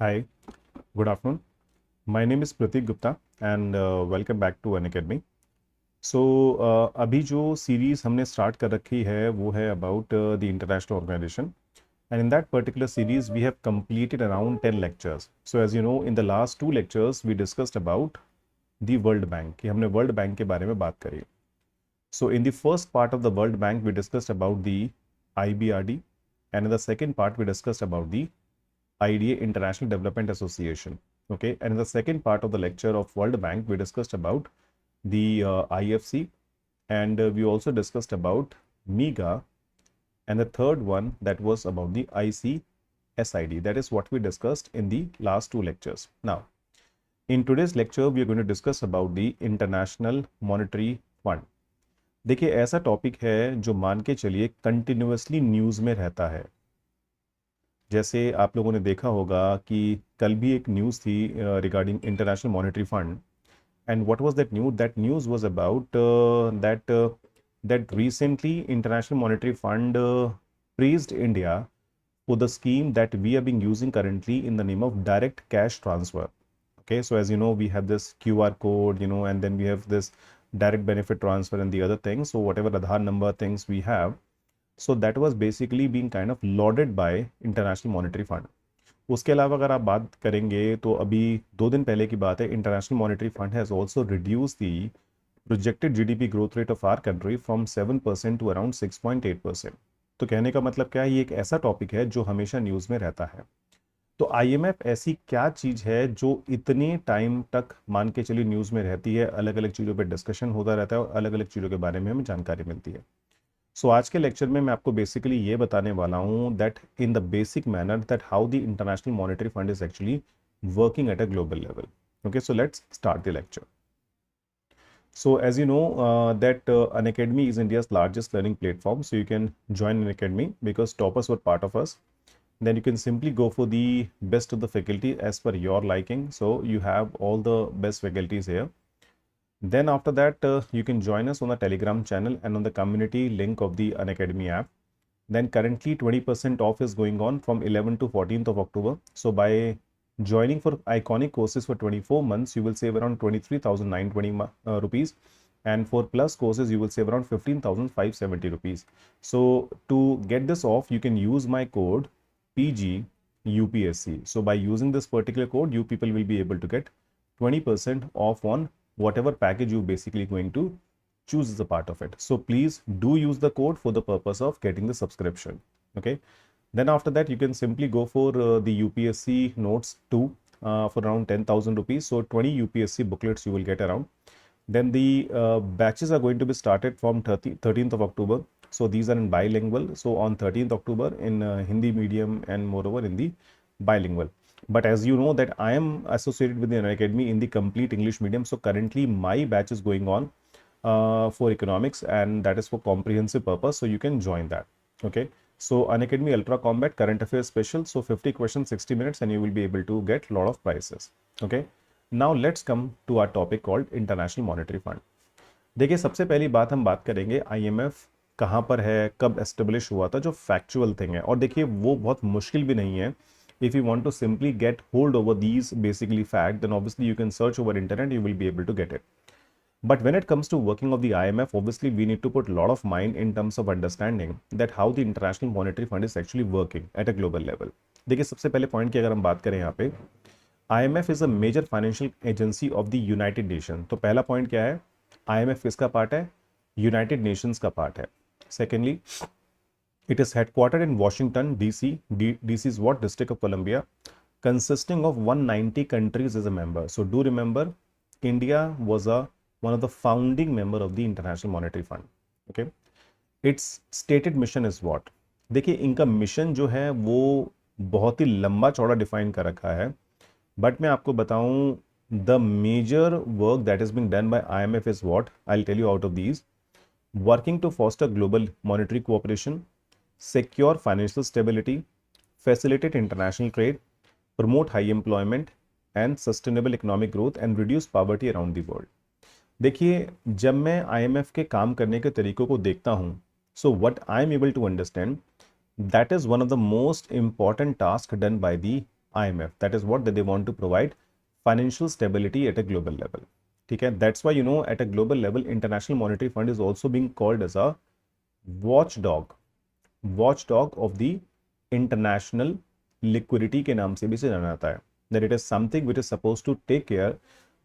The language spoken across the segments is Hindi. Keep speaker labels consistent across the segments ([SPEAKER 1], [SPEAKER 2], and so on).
[SPEAKER 1] Hi, good afternoon. My name is Pratik Gupta and welcome back to Unacademy. So अभी जो सीरीज हमने स्टार्ट कर रखी है वो है about the international organisation and in that particular series we have completed around 10 lectures. So as you know in the last two lectures we discussed about the World Bank कि हमने World Bank के बारे में बात करी. So in the first part of the World Bank we discussed about the IBRD and in the second part we discussed about the IDA International Development Association. Okay, and in the second part of the lecture of World Bank, we discussed about the IFC and we also discussed about MEGA, and the third one that was about the ICSID. That is what we discussed in the last two lectures. Now, in today's lecture, we are going to discuss about the International Monetary Fund. देखिए ऐसा टॉपिक है जो मान के चलिए कंटिन्यूअसली न्यूज़ में रहता है. जैसे आप लोगों ने देखा होगा कि कल भी एक न्यूज़ थी regarding international monetary fund. And what was that news? That news was about that recently international monetary fund praised India for the scheme that we are being using currently in the name of direct cash transfer. Okay, so as you know we have this QR code, and then we have this direct benefit transfer and the other things. So whatever Aadhaar number things we have, so that was basically being kind of lauded by International Monetary Fund. उसके अलावा अगर आप बात करेंगे तो अभी 2 दिन पहले की बात है, international monetary fund has also reduce the projected GDP growth rate of our country from 7% to around 6.8%. तो कहने का मतलब क्या है, ये एक ऐसा टॉपिक है जो हमेशा न्यूज़ में रहता है. तो आईएमएफ ऐसी क्या चीज़ है जो इतने टाइम तक मान के चलिए न्यूज़ में रहती है, अलग अलग चीज़ों पर डिस्कशन होता रहता है और अलग अलग चीज़ों के बारे में हमें जानकारी मिलती है. सो आज के लेक्चर में मैं आपको बेसिकली ये बताने वाला हूँ that in the basic manner that how the international monetary fund is actually working at a global level. Okay, so let's start the lecture. So as you know that Unacademy is India's largest learning platform, so you can join Unacademy because toppers were part of us. Then you can simply go for the best of the faculty as per your liking. So you have all the best faculties here. Then after that, you can join us on the Telegram channel and on the community link of the Unacademy app. Then currently 20% off is going on from 11th to 14th of October. So by joining for iconic courses for 24 months, you will save around 23,920 rupees. And for plus courses, you will save around 15,570 rupees. So to get this off, you can use my code PG UPSC. So by using this particular code, you people will be able to get 20% off on whatever package you basically going to choose as a part of it. So please do use the code for the purpose of getting the subscription. Okay, then after that you can simply go for the UPSC notes 2 for around 10,000 rupees. So 20 UPSC booklets you will get around. Then the batches are going to be started from 13th of October. So these are in bilingual. So on 13th October in Hindi medium and moreover in the bilingual. But as you know that I am associated with the Unacademy in the complete English medium. So currently my batch is going on for economics, and that is for comprehensive purpose. So you can join that. Okay. So Unacademy Ultra Combat Current Affairs Special. So 50 questions, 60 minutes, and you will be able to get a lot of prizes. Okay. Now let's come to our topic called International Monetary Fund. देखिए सबसे पहली बात हम बात करेंगे आईएमएफ कहाँ पर है, कब एस्टेब्लिश हुआ था, जो फैक्चुअल थिंग है. और देखिए वो बहुत मुश्किल भी नहीं है. If you want to simply get hold over these basically fact, then obviously you can search over internet, you will be able to get it. But when it comes to working of the IMF, obviously we need to put a lot of mind in terms of understanding that how the International Monetary Fund is actually working at a global level. देखिए सबसे पहले पॉइंट की अगर हम बात करें यहाँ पे, IMF is a major financial agency of the United Nations. तो पहला पॉइंट क्या है, IMF किसका पार्ट है? यूनाइटेड नेशंस का पार्ट है. Secondly, it is headquartered in Washington DC. DC is what? District of Columbia, consisting of 190 countries as a member. So do remember, India was one of the founding member of the International Monetary Fund. Okay, its stated mission is what? देखिए इनका मिशन जो है वो बहुत ही लंबा चौड़ा डिफाइन कर रखा है, बट मैं आपको बताऊं the major work that is being done by IMF is what I will tell you out of these. Working to foster global monetary cooperation, secure financial stability, facilitate international trade, promote high employment and sustainable economic growth and reduce poverty around the world. देखिए जब मैं IMF के काम करने के तरीकों को देखता हूँ, so what I am able to understand, that is one of the most important task done by the IMF. That is what they want to provide financial stability at a global level. ठीक है, that's why at a global level International Monetary Fund is also being called as a watchdog of the international liquidity के नाम से भी इसे जाना जाता है. That it is something which is supposed to take care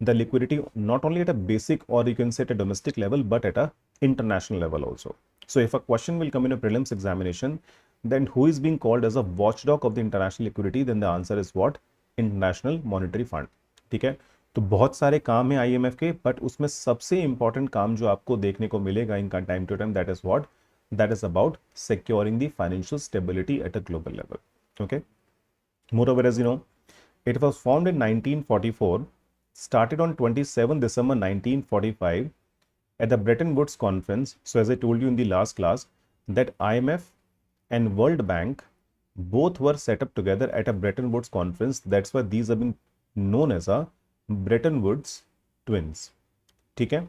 [SPEAKER 1] the liquidity not only at a basic or you can say at a domestic level but at a international level also. So if a question will come in a prelims examination, then who is being called as a watchdog of the international liquidity, then the answer is what? International Monetary Fund. ठीक है, तो बहुत सारे काम हैं IMF के, बट उसमें सबसे इंपॉर्टेंट काम जो आपको देखने को मिलेगा इनका time to time, that is what? That is about securing the financial stability at a global level. Okay. Moreover, as you know, it was formed in 1944, started on 27 December 1945 at the Bretton Woods Conference. So, as I told you in the last class, that IMF and World Bank both were set up together at a Bretton Woods Conference. That's why these have been known as a Bretton Woods Twins. ठीक है,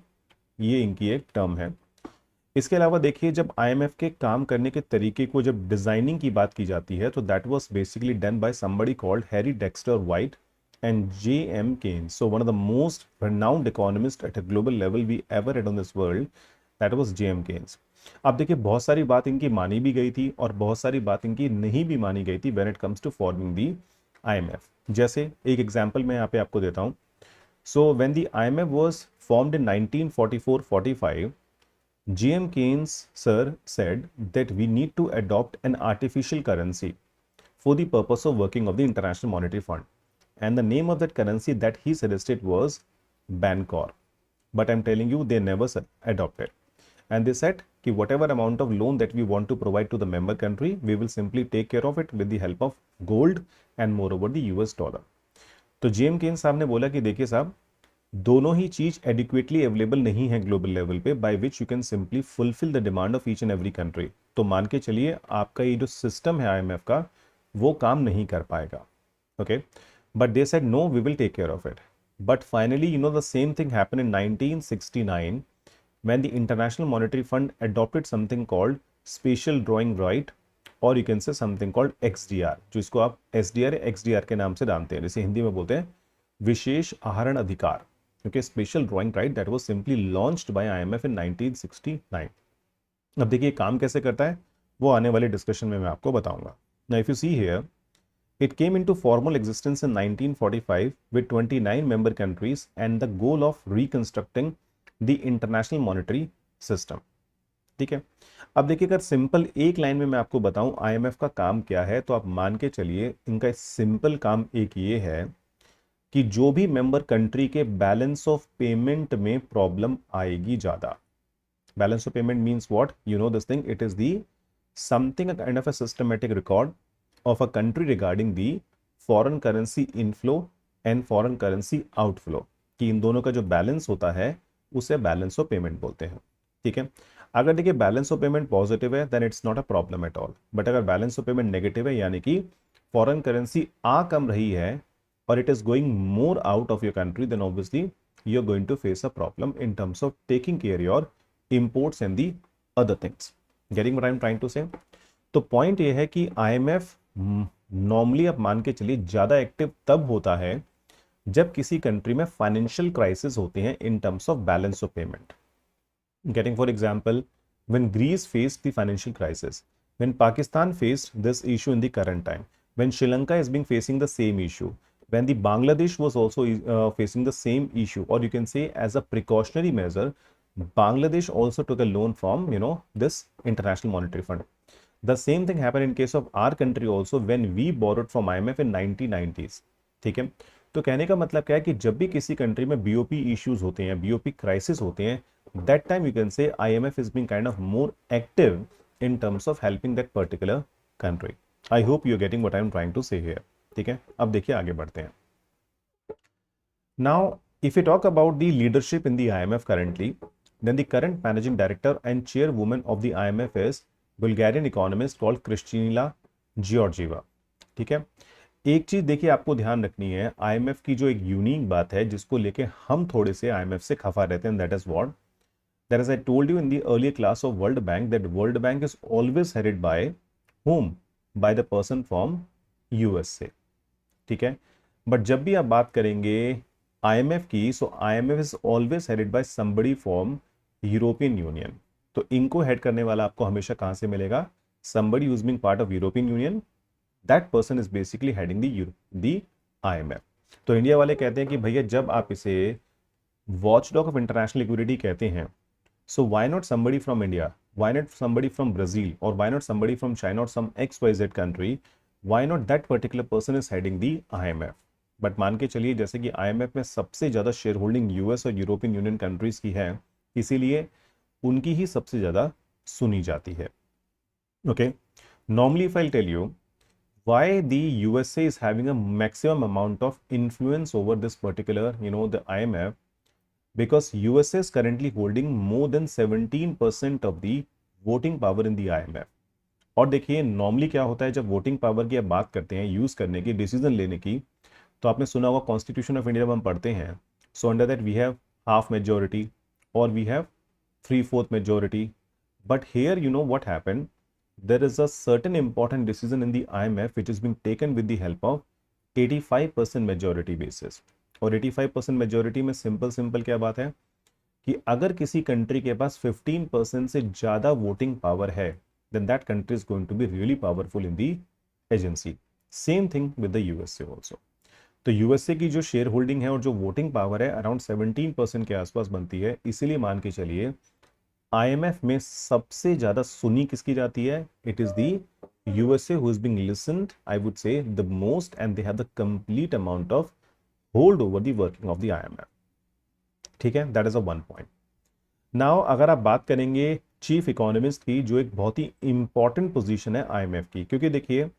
[SPEAKER 1] ये इनकी एक टर्म है. इसके अलावा देखिए, जब IMF के काम करने के तरीके को जब डिजाइनिंग की बात की जाती है, तो that was basically done by somebody called Harry Dexter white and J.M. Keynes. So one of the most renowned economists at a global level we ever had on this world, that was J.M. Keynes. अब देखिए, बहुत सारी बात इनकी मानी भी गई थी और बहुत सारी बात इनकी नहीं भी मानी गई थी when it comes to forming the IMF. जैसे एक एग्जांपल मैं यहाँ पे आपको देता हूँ. So when the IMF was formed in 1944-45, J.M. Keynes sir said that we need to adopt an artificial currency for the purpose of working of the International Monetary Fund, and the name of that currency that he suggested was Bancor. But I'm telling you, they never adopted, and they said कि whatever amount of loan that we want to provide to the member country, we will simply take care of it with the help of gold and moreover the US dollar. तो J.M. Keynes साहब ने बोला कि देखिए साहब, दोनों ही चीज एडिक्वेटली अवेलेबल नहीं है ग्लोबल लेवल पे, by which you can simply fulfil the demand of each and every country. तो मान के चलिए आपका ये जो सिस्टम है IMF का, वो काम नहीं कर पाएगा. Okay, but they said no, we will take care of it. But finally the same thing happen in 1969 when the International Monetary Fund adopted something called Special Drawing Right, और यू कैन से समथिंग कॉल्ड XDR, जो इसको आप SDR XDR के नाम से जानते हैं, जैसे हिंदी में बोलते हैं विशेष आहरण अधिकार. Okay, special drawing right that was simply launched by IMF in 1969. अब देखिए काम कैसे करता है, वो आने वाले डिस्कशन में मैं आपको बताऊंगा. Now if you see here, it came into formal existence in 1945 with 29 member countries and the goal of reconstructing the international monetary system. ठीक है, अब देखिए अगर सिंपल एक लाइन में मैं आपको बताऊं IMF का काम क्या है, तो आप मान के चलिए इनका सिंपल काम एक ये है कि जो भी मेंबर कंट्री के बैलेंस ऑफ पेमेंट में प्रॉब्लम आएगी ज्यादा. Balance of payment means what? You know this thing, it is the something kind of a systematic record of a country regarding the foreign currency inflow and foreign currency outflow, कि इन दोनों का जो बैलेंस होता है उसे बैलेंस ऑफ पेमेंट बोलते हैं. ठीक है, अगर देखिए बैलेंस ऑफ पेमेंट पॉजिटिव है then it's not a problem at all, but अगर बैलेंस ऑफ पेमेंट नेगेटिव है, यानी कि फॉरेन करेंसी आ कम रही है or it is going more out of your country, then obviously you're going to face a problem in terms of taking care your imports and the other things. Getting what I'm trying to say? तो पॉइंट ये है कि IMF नॉर्मली आप मान के चलिए ज्यादा एक्टिव तब होता है जब किसी कंट्री में फाइनेंशियल क्राइसिस होते हैं in terms of balance of payment. Getting for example, when Greece faced the financial crisis, when Pakistan faced this issue in the current time, when Sri Lanka is being facing the same issue, when the Bangladesh was also facing the same issue, or you can say as a precautionary measure, Bangladesh also took a loan from this International Monetary Fund. The same thing happened in case of our country also when we borrowed from IMF in 1990s. ठीक है, तो कहने का मतलब क्या है कि जब भी किसी कंट्री में BOP इश्यूज होते हैं, BOP क्राइसिस होते हैं, that time you can say IMF is being kind of more active in terms of helping that particular country. I hope you're getting what I'm trying to say here. ठीक है, अब देखिए आगे बढ़ते हैं. Now, if we talk about the leadership in the IMF currently, then the current managing director and chairwoman of the IMF is Bulgarian economist called Kristalina Georgieva. ठीक है, एक चीज देखिए आपको ध्यान रखनी है, IMF की जो एक यूनिक बात है जिसको लेके हम थोड़े से IMF से खफा रहते हैं, that is what? That as I told you in the earlier class of World Bank, that World Bank is always headed by whom? By the person from USA. ठीक है। बट जब भी आप बात करेंगे आईएमएफ की, सो IMF is always headed by somebody from European Union. तो इनको हेड करने वाला आपको हमेशा कहां से मिलेगा? Somebody use being part of European union, that person is basically heading the IMF. तो इंडिया वाले कहते हैं कि भैया जब आप इसे वॉचडॉग ऑफ इंटरनेशनल लिक्विडिटी कहते हैं, so why not somebody from India? Why not somebody from Brazil? Or why not somebody from China or some XYZ country? Why not that particular person is heading the IMF? But मान के चलिए जैसे कि IMF में सबसे ज़्यादा शेयर होल्डिंग यूएस और यूरोपियन यूनियन कंट्रीज की है, इसीलिए उनकी ही सबसे ज़्यादा सुनी जाती है। Okay, normally if I tell you why the USA is having a maximum amount of influence over this particular, the IMF, because USA is currently holding more than 17% of the voting power in the IMF। और देखिए नॉर्मली क्या होता है जब वोटिंग पावर की आप बात करते हैं यूज करने की, डिसीजन लेने की, तो आपने सुना होगा कॉन्स्टिट्यूशन ऑफ इंडिया में हम पढ़ते हैं, so under that we have half majority और we have 3/4 majority. But here you know what happened, there is a certain important decision in the IMF which is being taken with the help of 85% majority basis। और 85% मेजोरिटी में सिंपल क्या बात है कि अगर किसी कंट्री के पास 15% से ज्यादा वोटिंग पावर है, then that country is going to be really powerful in the agency। Same thing with the USA also. तो यूएसए की जो शेयर होल्डिंग है और जो वोटिंग पावर है अराउंड 17% के आसपास बनती है, इसीलिए मान के चलिए आईएमएफ में सबसे ज्यादा सुनी किसकी जाती है? It is the USA who is being listened, I would से the most, and they have the complete amount of hold over the working of the IMF. ठीक है, that is a one point. Now अगर आप बात करेंगे चीफ इकोनॉमिस्ट की, जो एक बहुत ही इंपॉर्टेंट पोजीशन है आईएमएफ की, क्योंकि देखिए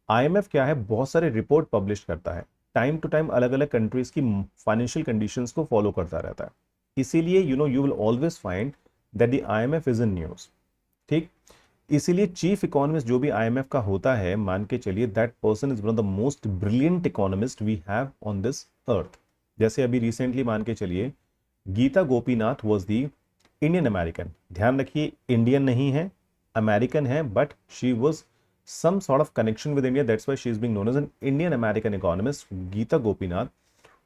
[SPEAKER 1] आईएमएफ क्या है, बहुत सारे रिपोर्ट पब्लिश करता है, टाइम टू टाइम अलग अलग कंट्रीज की फाइनेंशियल कंडीशंस को फॉलो करता रहता है, इसीलिए you will always find that the IMF is in news. ठीक, इसीलिए चीफ इकोनॉमिस्ट जो भी आईएमएफ का होता है, मान के चलिए that person is one of the most brilliant economist we have on this earth. जैसे अभी रिसेंटली मान के चलिए Gita Gopinath was the Indian American, ध्यान रखिए इंडियन नहीं है, अमेरिकन है, but she was some sort of connection with India, that's why she is being known as an Indian American economist, Geeta Gopinath,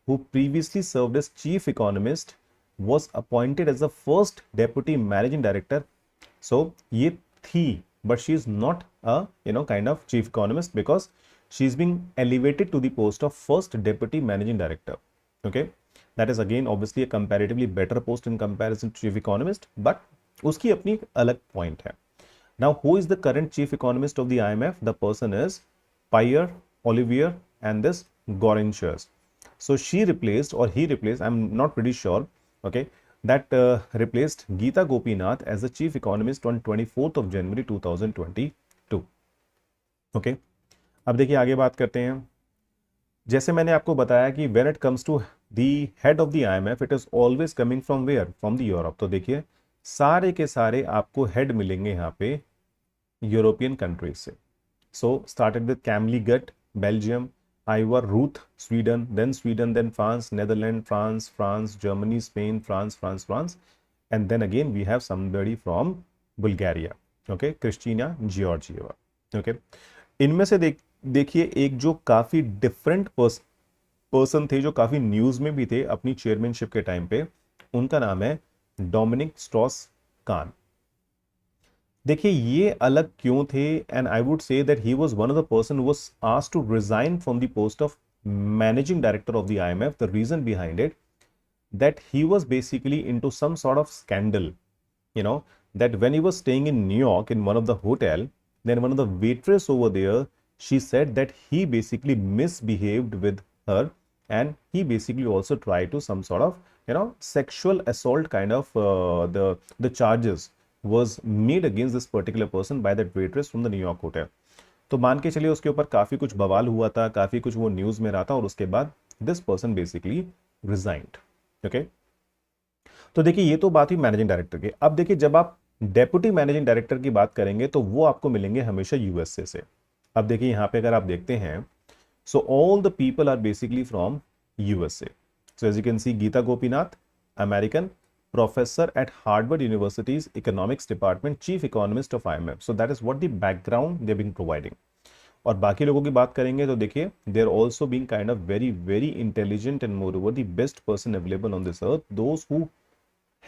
[SPEAKER 1] who previously served as chief economist, was appointed as the first deputy managing director। So ये थी, but she is not a kind of chief economist because she is being elevated to the post of first deputy managing director। Okay, that is again obviously a comparatively better post in comparison to chief economist, but उसकी अपनी अलग point है। Now, who is the current chief economist of the IMF? The person is Pierre Olivier and this Gorinchers। So she replaced, or he replaced, I'm not pretty sure, okay, that replaced Geeta Gopinath as the chief economist on 24th of January 2022। Okay, अब देखिए आगे बात करते हैं। जैसे मैंने आपको बताया कि when it comes to the head of the IMF, it is always coming from where? From the Europe। तो देखिए सारे के सारे आपको हेड मिलेंगे यहाँ पे यूरोपियन कंट्रीज से। So started with Camille Gutt Belgium, Ivar Rooth Sweden, then France, Netherland, France, Germany, Spain, France, and then again we have somebody from Bulgaria, okay, Kristalina Georgieva. Okay, इनमें से देखिए एक जो काफी डिफरेंट पर्सन थे, जो काफी न्यूज में भी थे अपनी चेयरमैनशिप के टाइम पे, उनका नाम है डोमिनिक स्ट्रॉस कान। देखिए ये अलग क्यों थे, and I would say that he was one of the person who was asked to resign from the post of managing director of the IMF. The reason behind it that he was basically into some sort of scandal, that when he was staying in New York in one of the hotel, then one of the waitress over there, she said that he basically misbehaved with her, and he basically also tried to some sort of sexual assault kind of the charges was made against this particular person by that waitress from the New York hotel। तो मान के चलिए उसके ऊपर काफी कुछ बवाल हुआ था, काफी कुछ वो न्यूज में रहा था, और उसके बाद this person basically resigned. Okay, तो देखिए ये तो बात हुई मैनेजिंग डायरेक्टर की। अब देखिए जब आप डेप्यूटी मैनेजिंग डायरेक्टर की बात करेंगे तो वो आपको मिलेंगे हमेशा यूएसए से। अब देखिए यहाँ पे अगर आप देखते हैं, so all the people are basically from USA. So as you can see Gita Gopinath, American, professor at Harvard University's economics department, chief economist of IMF। So that is what the background they've been providing। और बाकी लोगों की बात करेंगे तो देखिए they are also being kind of very very intelligent and moreover the best person available on this earth, those who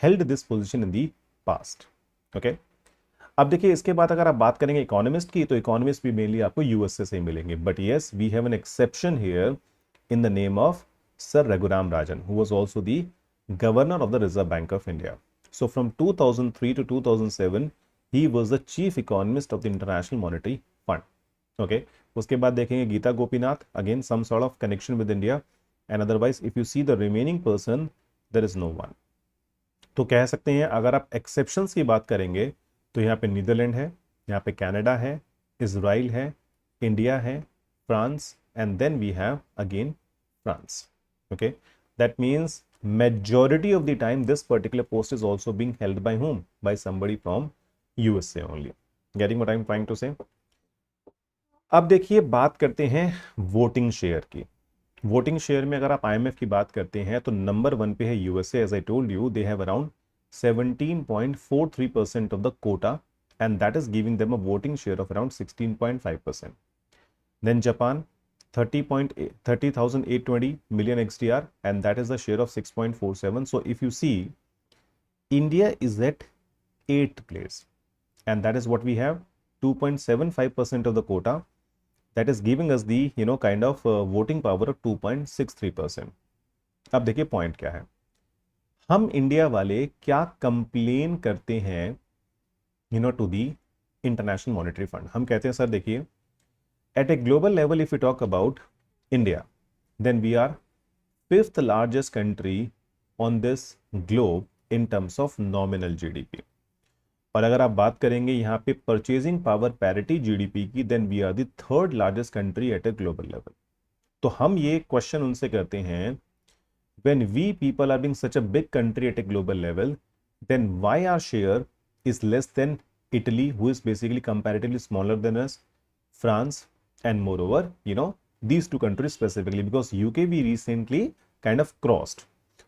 [SPEAKER 1] held this position in the past. Okay, अब देखिए इसके बाद अगर आप बात करेंगे इकोनॉमिस्ट की, तो इकोनॉमिस्ट भी मेनली आपको यूएसए से ही मिलेंगे, but yes we have an exception here in the name of sir Raghuram Rajan, who was also the governor of the reserve bank of India. So from 2003 to 2007 he was the chief economist of the international monetary fund. Okay, उसके बाद देखेंगे Gita Gopinath, again some sort of connection with India, and otherwise if you see the remaining person there is no one. तो कह सकते हैं अगर आप एक्सेप्शंस की बात करेंगे तो यहाँ पे नीदरलैंड है, यहाँ पे कनाडा है, इजराइल है, इंडिया है, France, and then we have again France. Okay, that means majority of the time this particular post is also being held by whom? By somebody from USA only. Getting what I'm trying to say? अब देखिए बात करते हैं वोटिंग शेयर की। वोटिंग शेयर में अगर आप आईएमएफ की बात करते हैं तो नंबर 1 पे है USA, as I told you they have around 17.43% of the quota, and that is giving them a voting share of around 16.5%. Then Japan, 30,820 million XDR, and that is the share of 6.47. So if you see, India is at 8th place, and that is what we have, 2.75% of the quota. That is giving us the kind of voting power of 2.63%. अब देखिए पॉइंट क्या है, हम इंडिया वाले क्या कंप्लेन करते हैं to the international monetary fund. हम कहते हैं सर देखिए at a global level if we talk about India, then we are 5th largest country on this globe in terms of nominal GDP। और अगर आप बात करेंगे यहाँ पे परचेजिंग पावर पैरिटी जीडीपी की, then we are the 3rd largest country at a global level. तो हम ये क्वेश्चन उनसे करते हैं, when we people are being such a big country at a global level, then why our share is less than Italy, who is basically comparatively smaller than us, France, and moreover these two countries specifically, because UK we recently kind of crossed।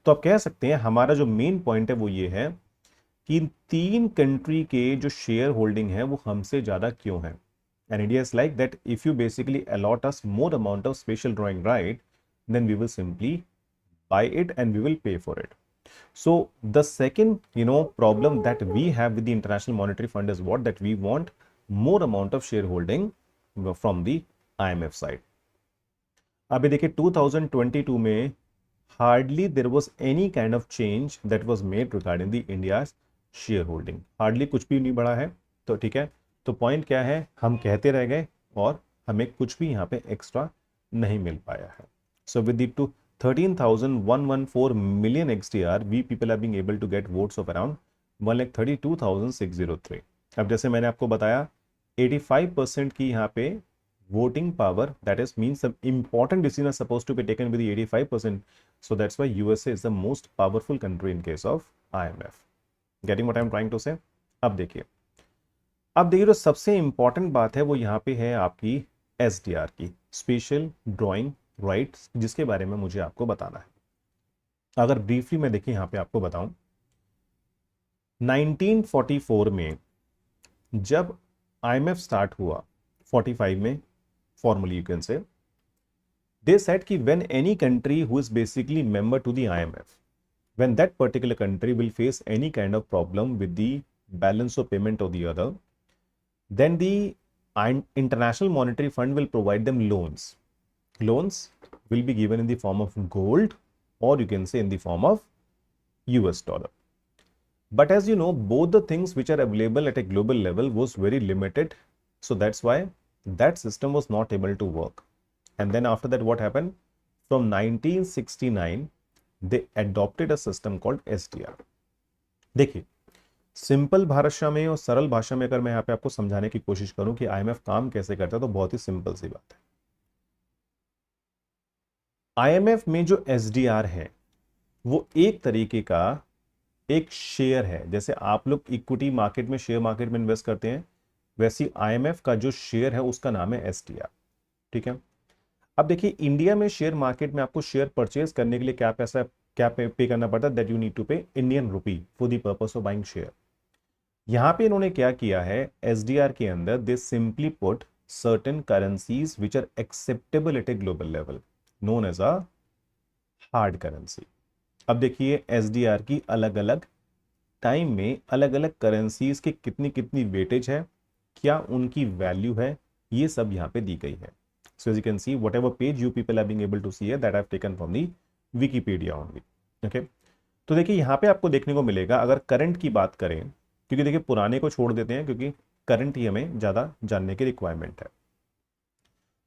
[SPEAKER 1] तो आप कह सकते हैं हमारा जो मेन पॉइंट है वो ये है कि इन 3 कंट्री के जो शेयर होल्डिंग है वो हमसे ज्यादा क्यों है, and India is like that if you basically allot us more amount of special drawing right, then we will simply buy it and we will pay for it। So the second problem that we have with the International Monetary Fund is what, that we want more amount of shareholding from the IMF side। अभी देखिए 2022 में hardly there was any kind of change that was made regarding the India's shareholding, hardly कुछ भी नहीं बढ़ा है। तो ठीक है, तो पॉइंट क्या है, हम कहते रह गए और हमें कुछ भी यहाँ पे एक्स्ट्रा नहीं मिल पाया है। So with the 13,114 million XDR, we people are being able to get votes of around 1,32,603। अब जैसे मैंने आपको बताया 85% की यहाँ पे voting power, that is means some important decision are supposed to be taken with the 85%, so that's why USA is the most powerful country in case of IMF। Getting what I'm trying to say? अब देखिए जो सबसे इंपॉर्टेंट बात है वो यहाँ पे है आपकी SDR की, स्पेशल ड्रॉइंग राइट्स, जिसके बारे में मुझे आपको बताना है। अगर ब्रीफली मैं देखिए यहाँ पे आपको बताऊं, 1944 में जब IMF स्टार्ट हुआ, 45 में formally you can say, they said कि when any country who is basically member to the IMF, when that particular country will face any kind of problem with the balance of payment of the other, then the international monetary Fund will provide them loans. Loans will be given in the form of gold, or you can say in the form of US dollar। But as you know, both the things which are available at a global level was very limited, so that's why that system was not able to work। And then after that what happened, from 1969 they adopted a system called SDR। देखिए सिंपल भाषा में और सरल भाषा में अगर मैं यहाँ पे आपको समझाने की कोशिश करूं कि IMF काम कैसे करता है, तो बहुत ही सिंपल सी बात है। IMF में जो SDR है वो एक तरीके का एक शेयर है, जैसे आप लोग इक्विटी मार्केट में, शेयर मार्केट में इन्वेस्ट करते हैं, वैसी IMF का जो शेयर है उसका नाम है SDR। ठीक है, अब देखिए इंडिया में शेयर मार्केट में आपको शेयर परचेज करने के लिए क्या पे करना पड़ता है, दैट यू नीड टू पे Indian rupee for the purpose of buying share. यहां पे इन्होंने क्या किया है, SDR के अंदर दे simply put certain currencies which are acceptable at a global level known as a hard currency. अब देखिए एसडीआर की अलग अलग टाइम में अलग अलग करेंसीज की कितनी कितनी वेटेज है, क्या उनकी वैल्यू है, ये सब यहाँ पे दी गई है. So as you can see whatever page you people are being able to see है that I have taken from the Wikipedia only. Okay, तो देखिए यहाँ पे आपको देखने को मिलेगा अगर करंट की बात करें, क्योंकि देखिए पुराने को छोड़ देते हैं क्योंकि करंट ही हमें ज़्यादा जानने की रिक्वायरमेंट है.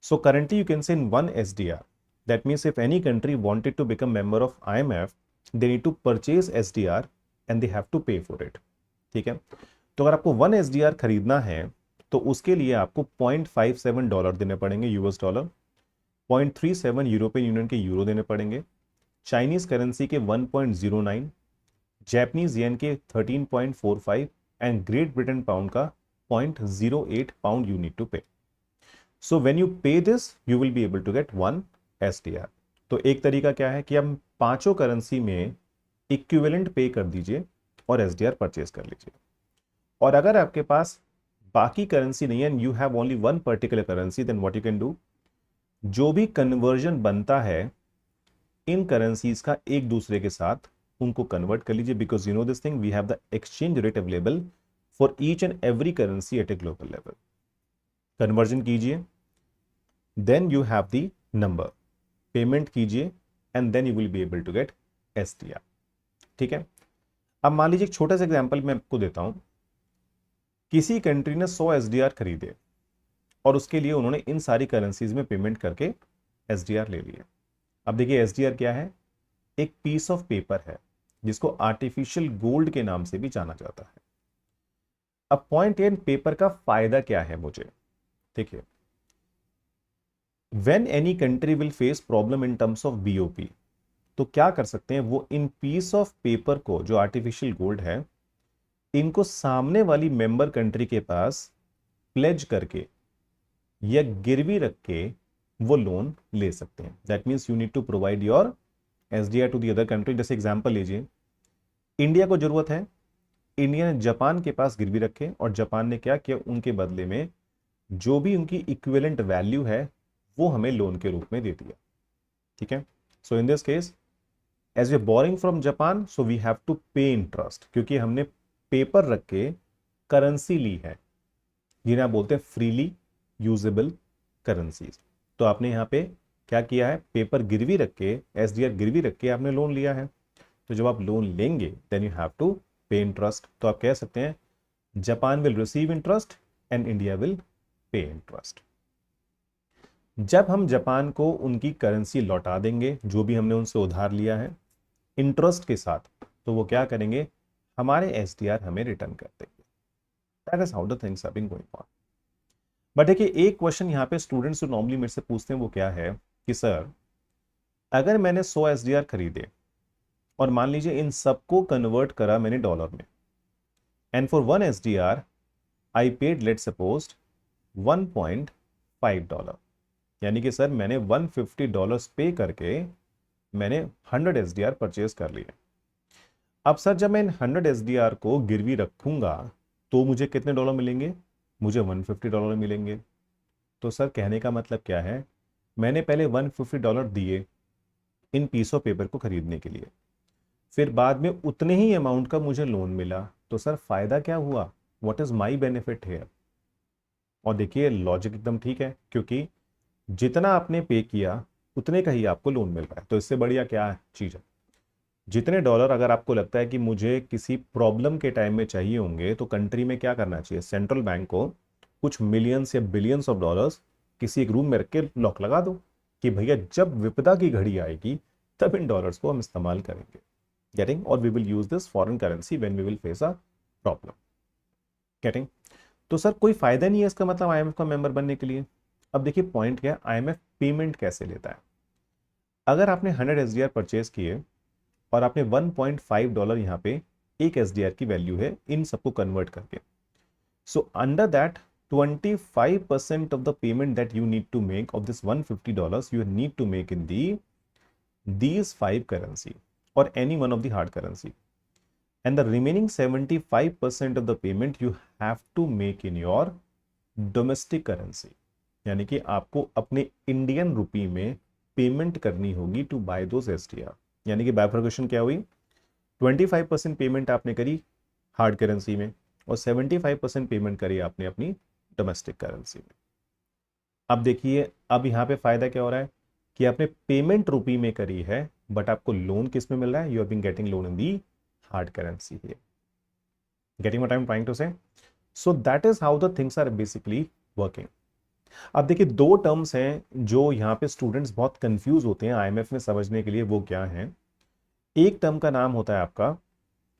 [SPEAKER 1] So currently you can say in one SDR, that means if any country wanted to become member of IMF they need to purchase SDR and they have to pay for it. ठीक है, तो अगर आपको वन एसडीआर खरीदना है तो उसके लिए आपको $0.57 देने पड़ेंगे यूएस डॉलर, 0.37 यूरोपियन यूनियन के यूरो देने पड़ेंगे, चाइनीज करेंसी के 1.09, जैपनीज येन के 13.45 एंड ग्रेट ब्रिटेन पाउंड का 0.08 pound you need to pay. So when you pay this you will be able to get one SDR. तो एक तरीका क्या है कि हम पांचों करेंसी में इक्विवेलेंट पे कर दीजिए और एसडीआर परचेज कर लीजिए. और अगर आपके पास बाकी करेंसी नहीं है, you have only one particular currency, then what you can do, जो भी कन्वर्जन बनता है इन करेंसीज का एक दूसरे के साथ उनको कन्वर्ट कर लीजिए, because you know this thing we have the exchange rate available for each and every currency at a global level. Conversion कीजिए, then you have the number, payment कीजिए and then you will be able to get SDR. ठीक है, अब मान लीजिए एक छोटा सा एग्जांपल मैं आपको देता हूं. किसी कंट्री ने 100 एसडीआर खरीदे और उसके लिए उन्होंने इन सारी करेंसीज में पेमेंट करके एसडीआर ले लिए. अब देखिए एसडीआर क्या है, एक पीस ऑफ पेपर है जिसको आर्टिफिशियल गोल्ड के नाम से भी जाना जाता है. अब पॉइंट इन पेपर का फायदा क्या है मुझे, देखिए when any country will face problem in terms of BOP, तो क्या कर सकते हैं वो इन पीस ऑफ पेपर को जो आर्टिफिशियल गोल्ड है इनको सामने वाली मेंबर कंट्री के पास प्लेज करके या गिरवी रख के वो लोन ले सकते हैं. That means you need to provide your SDR to the other country. जैसे एग्जांपल लीजिए, इंडिया को जरूरत है, इंडिया ने जापान के पास गिरवी रखे और जापान ने क्या किया, उनके बदले में जो भी उनकी इक्विवेलेंट वैल्यू है वो हमें लोन के रूप में दे दिया. ठीक है, so in this case as we borrowing from Japan so we have to pay interest, क्योंकि हमने पेपर रख के करेंसी ली है जिन्हें आप बोलते हैं फ्रीली यूजेबल करेंसीज. तो आपने यहाँ पे क्या किया है, पेपर गिरवी रख के, एसडीआर गिरवी रख के आपने लोन लिया है. तो जब आप लोन लेंगे then you have to pay interest. तो आप कह सकते हैं Japan will receive interest and India will pay interest. जब हम जापान को उनकी करेंसी लौटा देंगे जो भी हमने उनसे उधार लिया है इंटरेस्ट के साथ, तो वो क्या करेंगे, हमारे एसडीआर हमें रिटर्न कर देंगे. That is how the things are being going on. But देखिए एक क्वेश्चन यहाँ पे स्टूडेंट्स जो नॉर्मली मेरे से पूछते हैं वो क्या है कि सर अगर मैंने 100 एसडीआर खरीदे और मान लीजिए इन सबको कन्वर्ट करा मैंने डॉलर में, and for one SDR I paid let suppose $1.5, यानी कि सर मैंने $150 पे करके मैंने 100 एसडीआर परचेज कर लिए. अब सर जब मैं इन 100 एसडीआर को गिरवी रखूंगा तो मुझे कितने डॉलर मिलेंगे, मुझे $150 मिलेंगे. तो सर कहने का मतलब क्या है, मैंने पहले $150 दिए इन पीस ऑफ पेपर को खरीदने के लिए, फिर बाद में उतने ही अमाउंट का मुझे लोन मिला, तो सर फायदा क्या हुआ, what is my benefit here. और देखिए लॉजिक एकदम ठीक है, क्योंकि जितना आपने पे किया उतने का ही आपको लोन मिल रहा है. तो इससे बढ़िया क्या चीज है, जितने डॉलर अगर आपको लगता है कि मुझे किसी प्रॉब्लम के टाइम में चाहिए होंगे तो कंट्री में क्या करना चाहिए, सेंट्रल बैंक को कुछ मिलियंस या बिलियंस ऑफ डॉलर्स किसी एक रूम में रख के लॉक लगा दो कि भैया जब विपदा की घड़ी आएगी तब इन डॉलर्स को हम इस्तेमाल करेंगे. गेटिंग, और we will use this foreign currency when we will face a problem. Getting, तो सर कोई फायदा नहीं है इसका मतलब आईएमएफ का मेंबर बनने के लिए. अब देखिए पॉइंट क्या है, आईएमएफ पेमेंट कैसे लेता है. अगर आपने 100 एसडीआर परचेज किए और आपने $1.5 यहाँ पे एक एसडीआर की वैल्यू है इन सबको कन्वर्ट करके, so under that 25% of the payment that you need to make of this $150 you need to make in these 5 currency or any one of the hard currency, and the remaining 75% of the payment you have to make in your domestic currency. यानी कि आपको अपने इंडियन रुपी में पेमेंट करनी होगी टू बाय दोज एसडीआर। यानी कि बाइफरकेशन क्या हुई, 25% पेमेंट आपने करी हार्ड करेंसी में और 75% पेमेंट करी आपने अपनी डोमेस्टिक करेंसी में। अब देखिए, अब यहाँ पे फायदा क्या हो रहा है कि आपने पेमेंट रुपी में करी है, बट आपको लोन किस में मिल रहा है, you have been getting loan in the hard currency here. Getting what I am trying to say? So that is how the things are basically working. अब देखिए, दो टर्म्स हैं जो यहाँ पे स्टूडेंट्स बहुत कंफ्यूज होते हैं आईएमएफ में समझने के लिए, वो क्या है? एक टर्म का नाम होता है आपका,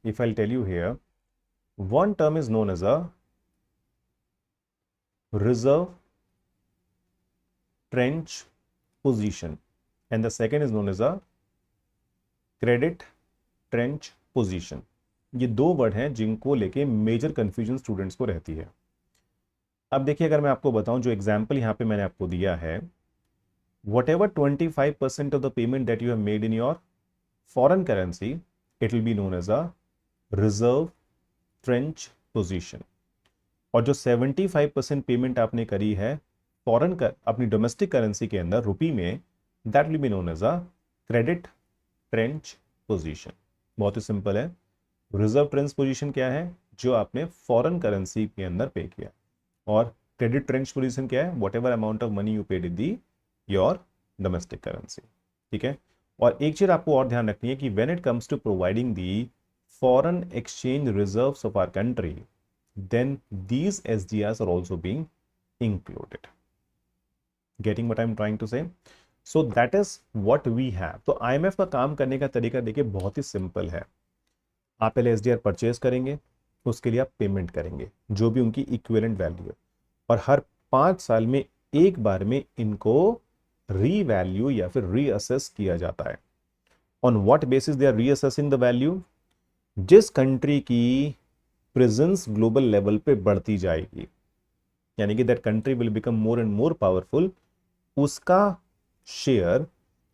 [SPEAKER 1] if I tell you here, one term is known as a reserve tranche position and the second is known as a credit tranche position. ये दो वर्ड हैं जिनको लेके मेजर कंफ्यूजन स्टूडेंट्स को रहती है। अब देखिए, अगर मैं आपको बताऊं, जो एग्जाम्पल यहां पे मैंने आपको दिया है, whatever 25% of the payment that you have made in your foreign currency, it will be known as a reserve trench position। और जो 75% पेमेंट आपने करी है फॉरेन कर अपनी डोमेस्टिक करेंसी के अंदर रुपी में, that will be known as a credit tranche position. बहुत ही सिंपल है। रिजर्व ट्रेंच पोजीशन क्या है? जो आपने फॉरेन करेंसी के अंदर पे किया। और क्रेडिट ट्रेंच पोजीशन क्या है? What ever amount of money you paid in the your domestic currency. ठीक है। और एक चीज आपको और ध्यान रखनी है कि when it comes to providing the foreign exchange reserves of our country, then these SDRs are also being included। Getting what I'm trying to say? So that is what we have। तो IMF का काम करने का तरीका देखिए बहुत ही सिंपल है। आप पहले SDR परचेज करेंगे, उसके लिए आप पेमेंट करेंगे जो भी उनकी इक्विवेलेंट वैल्यू है, और हर 5 साल में एक बार में इनको रीवैल्यू या फिर रीअसेस किया जाता है। On what basis they are reassessing the value? जिस कंट्री की प्रेजेंस ग्लोबल लेवल पे बढ़ती जाएगी, यानी कि that country will become more and more powerful, उसका शेयर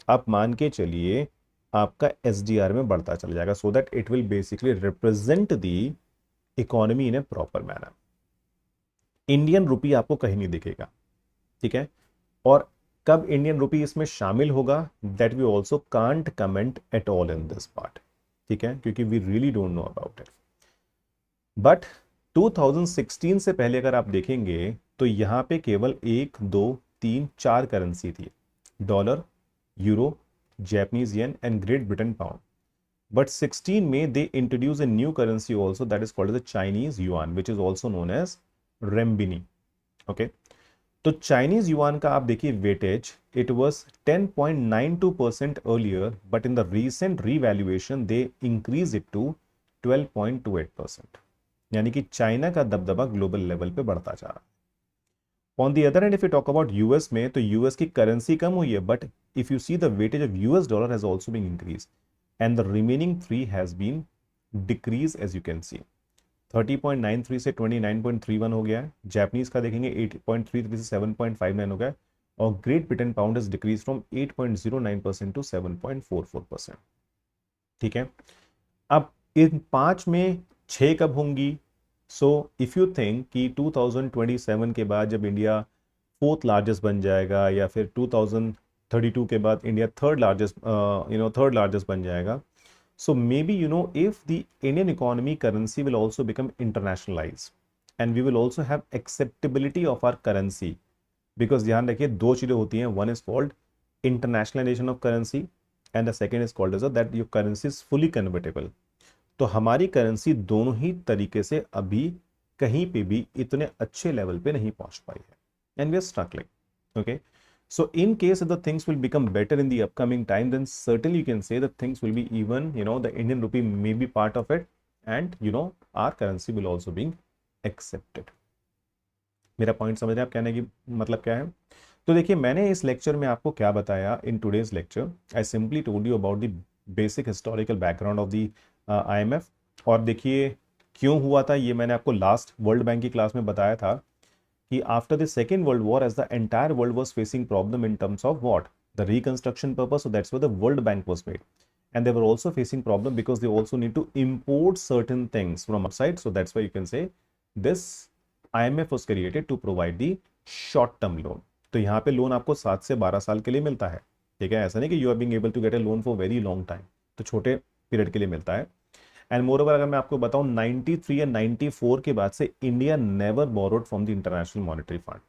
[SPEAKER 1] आप मान के चलिए आपका एसडीआर में बढ़ता चला जाएगा, so that it will basically represent the economy in A proper manner. Indian rupee आपको कहीं नहीं दिखेगा। ठीक है। और कब इंडियन रुपी इसमें शामिल होगा, that we also can't comment at all in this part. ठीक है, क्योंकि we really don't know about it. But 2016 से पहले अगर आप देखेंगे तो यहां पे केवल 1 2 3 4 करेंसी थी, dollar, euro, Japanese yen and Great Britain pound. But 16 में they introduce a new currency also, that is called the Chinese yuan, which is also known as renminbi. Okay. तो चाइनीज युआन का आप देखिए weightage, it was 10.92% earlier, but in the recent revaluation they increase it to 12.28%। यानी कि चाइना का दबदबा ग्लोबल लेवल पे बढ़ता जा रहा है। On the other end if you talk about US में, तो यूएस की करेंसी कम हुई है, but if you see the weightage of US dollar has also been increase and the remaining 3 has been decrease, as you can see. 30.93 से 29.31 हो गया है। जापानीज का देखेंगे 8.33 से 7.59 हो गया है। और great Britain pound is decrease from 8.09% to 7.44%। ठीक है। अब इन 5 में 6 कब होंगी? सो इफ यू थिंक कि 2027 के बाद जब इंडिया 4th लार्जेस्ट बन जाएगा, या फिर 2032 के बाद इंडिया थर्ड लार्जेस्ट बन जाएगा, so maybe if the Indian economy currency will also become internationalized and we will also have acceptability of our currency, because ध्यान रखिए दो चीजें होती हैं, one is called internationalization of currency and the second is called as that your currency is fully convertible। तो हमारी करेंसी दोनों ही तरीके से अभी कहीं पे भी इतने अच्छे लेवल पे नहीं पहुंच पाई है, and we are struggling. Okay. So in case if the things will become better in the upcoming time, then certainly you can say that things will be even, the Indian rupee may be part of it, and our currency will also be accepted। मेरा पॉइंट समझ रहे हैं आप, कहने की मतलब क्या है? तो देखिए, मैंने इस लेक्चर में आपको क्या बताया in today's lecture, I simply told you about the basic historical background of the IMF. और देखिए क्यों हुआ था ये मैंने आपको लास्ट वर्ल्ड बैंक की क्लास में बताया था कि after the second world war, as the entire world was facing problem in terms of what, the reconstruction purpose, so that's why the world bank was made, and they were also facing problem because they also need to import certain things from outside, so that's why you can say this IMF was created to provide the short term loan। तो यहाँ पे लोन आपको 7 से 12 साल के लिए मिलता है, ठीक है। ऐसा नहीं कि you are being able to get a loan for very long time, तो छोटे पीरियड के लिए मिलता है। एंड मोर ओवर अगर मैं आपको बताऊं 93 या 94 के बाद से India never borrowed from the international monetary Fund.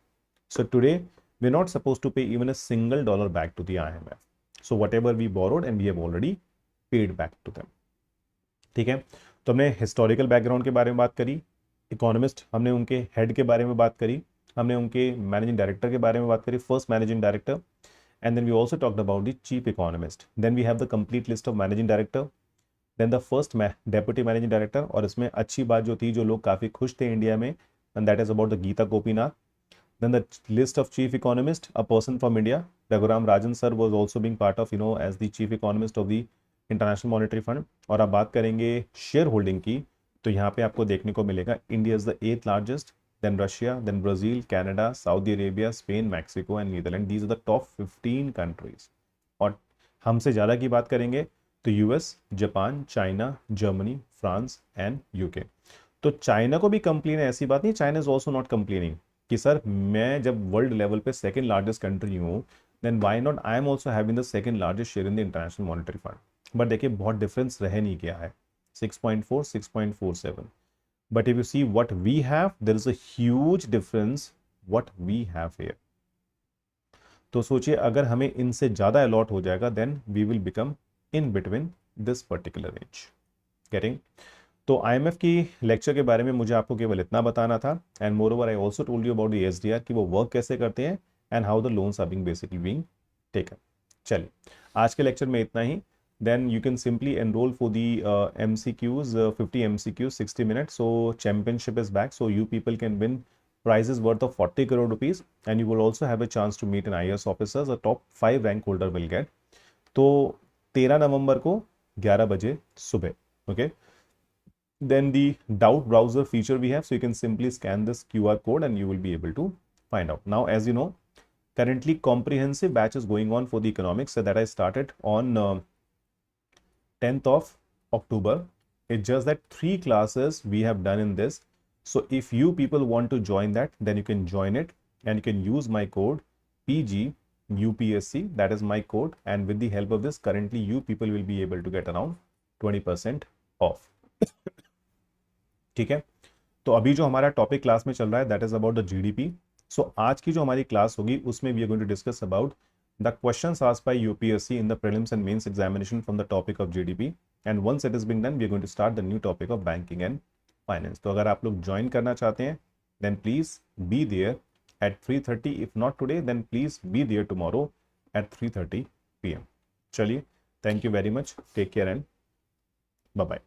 [SPEAKER 1] So today we are not suppose to pay even a single dollar back to the IMF। So what we borrowed and we have already paid back to them, ठीक है। तो हमने हिस्टोरिकल बैकग्राउंड के बारे में बात करी, इकोनॉमिस्ट हमने उनके हेड के बारे में बात करी, हमने उनके मैनेजिंग डायरेक्टर के बारे में बात करी, first managing director, and then we also talked about the chief economist. Then we have the complete list of managing director, then the first deputy managing director, और इसमें अच्छी बात जो थी, जो लोग काफ़ी खुश थे इंडिया में, and that is about the Geeta Gopinath. Then the list of chief economist, a person from India, Raghuram Rajan sir was also being part of, as the chief economist of the International Monetary Fund. और आप बात करेंगे शेयर होल्डिंग की, तो यहाँ पे आपको देखने को मिलेगा India is the 8th largest, then Russia, then Brazil, Canada, Saudi Arabia, Spain, Mexico and Netherlands. These are the top 15 countries. और हमसे ज़्यादा की बात करेंगे तो US, Japan, China, Germany, France and UK. तो चाइना को भी कंप्लेन है, ऐसी बात नहीं, China is also not complaining कि सर मैं जब वर्ल्ड लेवल पे सेकंड लार्जेस्ट कंट्री हूँ, then why not I am also having the second largest share in the international monetary fund. But देखिए बहुत डिफरेंस रह नहीं गया है, 6.4, 6.47. But if you see what we have, there is a huge difference what we have here. तो सोचिए अगर हमें इनसे ज़्यादा अलॉट हो जाएगा, then we will become in between this particular range. Getting? तो IMF की लेक्चर के बारे में मुझे आपको केवल इतना बताना था, and moreover I also told you about the SDR कि वो वर्क कैसे करते हैं and how the loans are being basically being taken. चलिए आज के लेक्चर में इतना ही। Then you can simply enroll for the MCQs, 50 MCQs, 60 minutes. So championship is back. So you people can win prizes worth of 40 crore rupees, and you will also have a chance to meet an IAS officer. The top 5 rank holder will get. तो 13 नवंबर को 11 बजे सुबह, okay? Then the doubt browser feature we have, so you can simply scan this QR code and you will be able to find out. Now, as you know, currently comprehensive batch is going on for the economics that I started on 10th of October. It's just that 3 classes we have done in this. So if you people want to join that, then you can join it and you can use my code PGUPSC. That is my code, and with the help of this, currently you people will be able to get around 20% off. ठीक है। तो अभी जो हमारा टॉपिक क्लास में चल रहा है that is about the GDP. So आज की जो हमारी क्लास होगी उसमें we are going to discuss about the questions asked by UPSC in the prelims and mains examination from the topic of GDP, and once it is being done we are going to start the new topic of banking and finance. तो अगर आप लोग ज्वाइन करना चाहते हैं then please be there at 3:30. if not today then please be there tomorrow at 3:30 PM. चलिए, thank you very much, take care and bye bye.